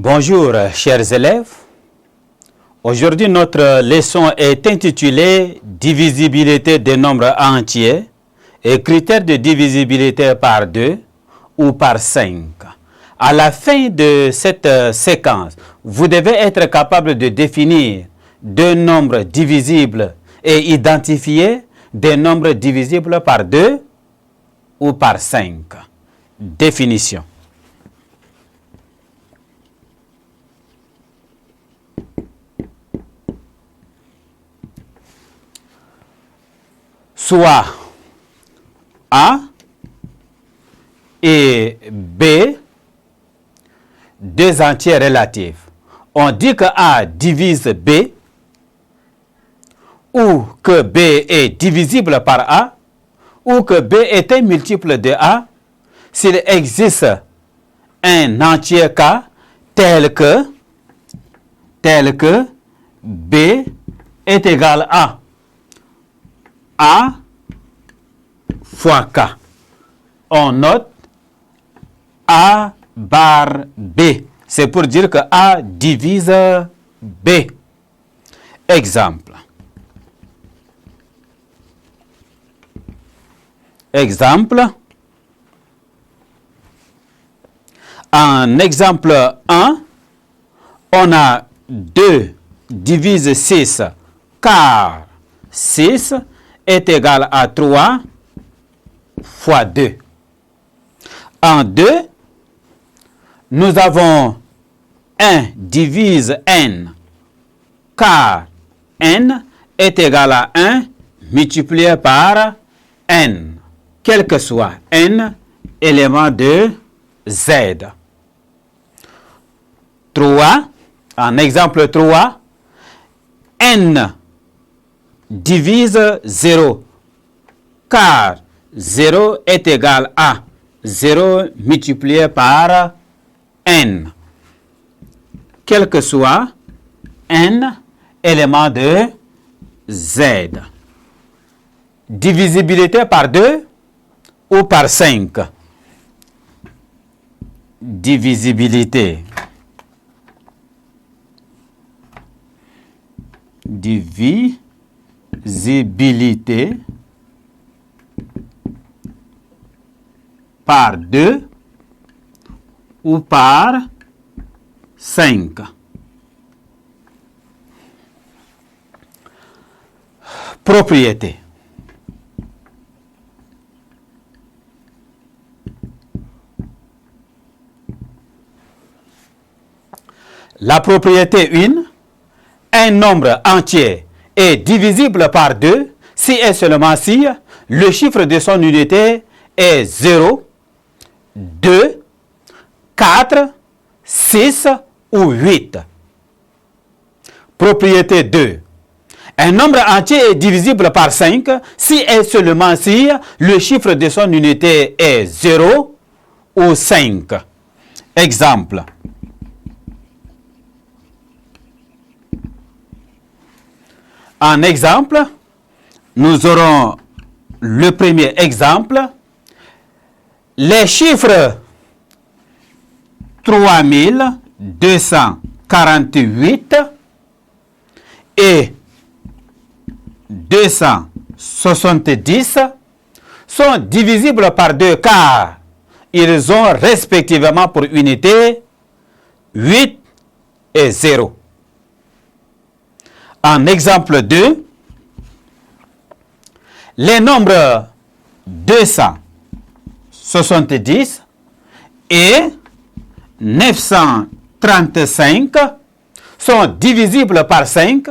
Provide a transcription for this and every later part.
Bonjour chers élèves, aujourd'hui notre leçon est intitulée Divisibilité des nombres entiers et critères de divisibilité par 2 ou par 5. À la fin de cette séquence, vous devez être capable de définir deux nombres divisibles et identifier des nombres divisibles par 2 ou par 5. Définition. Soit A et B, deux entiers relatifs. On dit que A divise B, ou que B est divisible par A, ou que B est un multiple de A, s'il existe un entier K tel que B est égal à A fois K. On note A bar B. C'est pour dire que A divise B. Exemple. En exemple 1, on a 2 divise 6 car 6 est égal à 3 fois 2. En 2, nous avons 1 divise n, car n est égal à 1 multiplié par n, quel que soit n élément de z. 3, en exemple 3, n divise 0, car 0 est égal à 0 multiplié par n, quel que soit n élément de z. Divisibilité par 2 ou par 5? Divisibilité. Divisibilité par 2 ou par 5. Propriété. La propriété 1, un nombre entier est divisible par 2 si et seulement si le chiffre de son unité est 0, 2, 4, 6 ou 8. Propriété 2. Un nombre entier est divisible par 5 si et seulement si le chiffre de son unité est 0 ou 5. Exemple. En exemple, nous aurons le premier exemple. Les chiffres 3248 et 270 sont divisibles par 2 car ils ont respectivement pour unité 8 et 0. En exemple 2, les nombres 270 et 935 sont divisibles par 5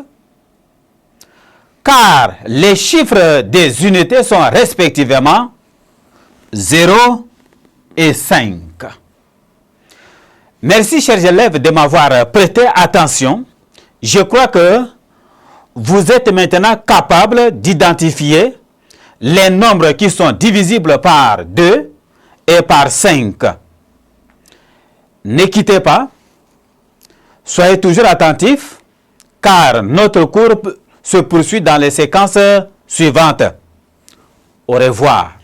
car les chiffres des unités sont respectivement 0 et 5. Merci chers élèves de m'avoir prêté attention. Je crois que vous êtes maintenant capable d'identifier les nombres qui sont divisibles par 2 et par 5. Ne quittez pas, soyez toujours attentifs, car notre cours se poursuit dans les séquences suivantes. Au revoir.